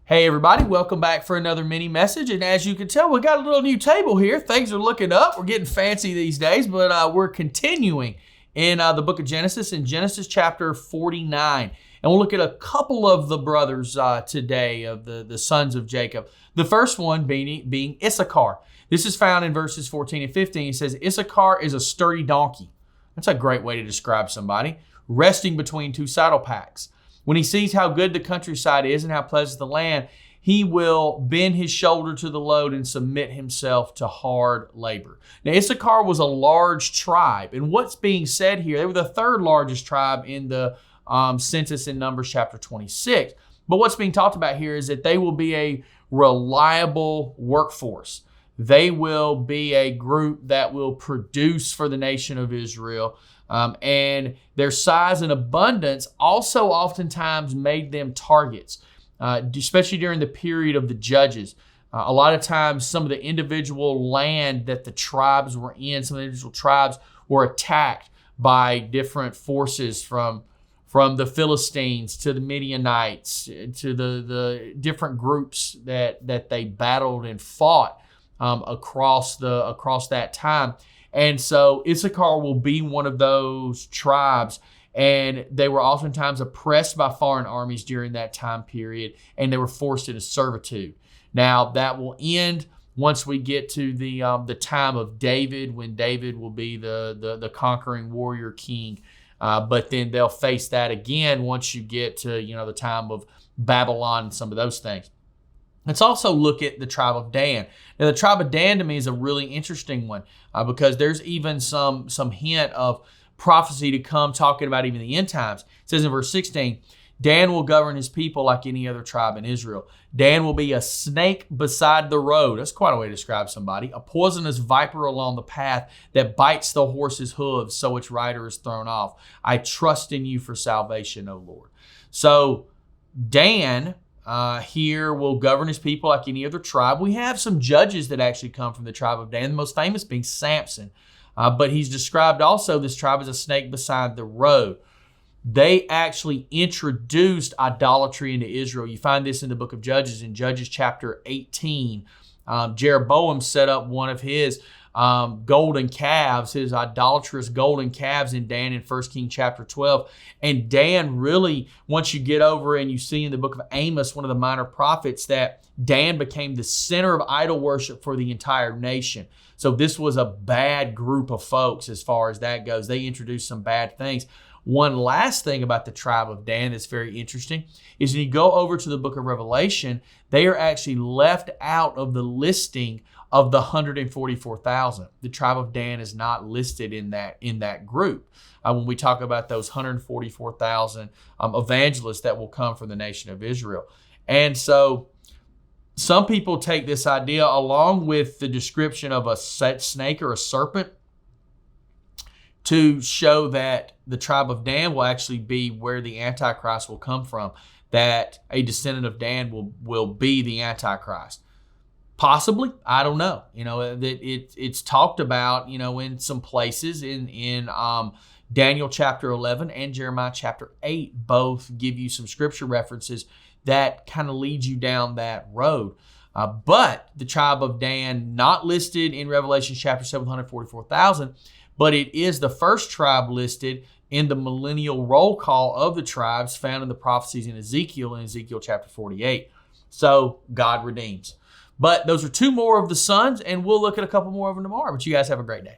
Hey everybody, welcome back for another mini message. And as you can tell, we got a little new table here. Things are looking up. We're getting fancy these days, but we're continuing in the book of Genesis, in Genesis chapter 49. And we'll look at a couple of the brothers today, of the sons of Jacob. The first one being Issachar. This is found in verses 14 and 15. It says, Issachar is a sturdy donkey. That's a great way to describe somebody. Resting between two saddle packs. When he sees how good the countryside is and how pleasant the land, he will bend his shoulder to the load and submit himself to hard labor. Now, Issachar was a large tribe. And what's being said here, they were the third largest tribe in the census in Numbers chapter 26. But what's being talked about here is that they will be a reliable workforce. They will be a group that will produce for the nation of Israel. And their size and abundance also oftentimes made them targets, especially during the period of the judges. A lot of times, some of the individual land that the tribes were in, some of the individual tribes were attacked by different forces from the Philistines to the Midianites to the different groups that they battled and fought across that time. And so Issachar will be one of those tribes, and they were oftentimes oppressed by foreign armies during that time period, and they were forced into servitude. Now that will end once we get to the time of David, when David will be the conquering warrior king. But then they'll face that again once you get to the time of Babylon and some of those things. Let's also look at the tribe of Dan. Now, the tribe of Dan to me is a really interesting one because there's even some hint of prophecy to come talking about even the end times. It says in verse 16, Dan will govern his people like any other tribe in Israel. Dan will be a snake beside the road. That's quite a way to describe somebody. A poisonous viper along the path that bites the horse's hooves so its rider is thrown off. I trust in you for salvation, O Lord. So Dan here will govern his people like any other tribe. We have some judges that actually come from the tribe of Dan, the most famous being Samson. But he's described also, this tribe, as a snake beside the road. They actually introduced idolatry into Israel. You find this in the book of Judges, in Judges chapter 18. Jeroboam set up one of his golden calves, his idolatrous golden calves in Dan in 1 Kings chapter 12. And Dan really, once you get over and you see in the book of Amos, one of the minor prophets, that Dan became the center of idol worship for the entire nation. So this was a bad group of folks as far as that goes. They introduced some bad things. One last thing about the tribe of Dan that's very interesting is when you go over to the book of Revelation, they are actually left out of the listing of the 144,000. The tribe of Dan is not listed in that group. When we talk about those 144,000 evangelists that will come from the nation of Israel. And so some people take this idea along with the description of a snake or a serpent to show that the tribe of Dan will actually be where the Antichrist will come from, that a descendant of Dan will be the Antichrist. Possibly, I don't know. That it's talked about, in some places in Daniel chapter 11 and Jeremiah chapter 8 both give you some scripture references that kind of lead you down that road. But the tribe of Dan, not listed in Revelation chapter 744,000, but it is the first tribe listed in the millennial roll call of the tribes found in the prophecies in Ezekiel chapter 48. So God redeems. But those are two more of the sons, and we'll look at a couple more of them tomorrow. But you guys have a great day.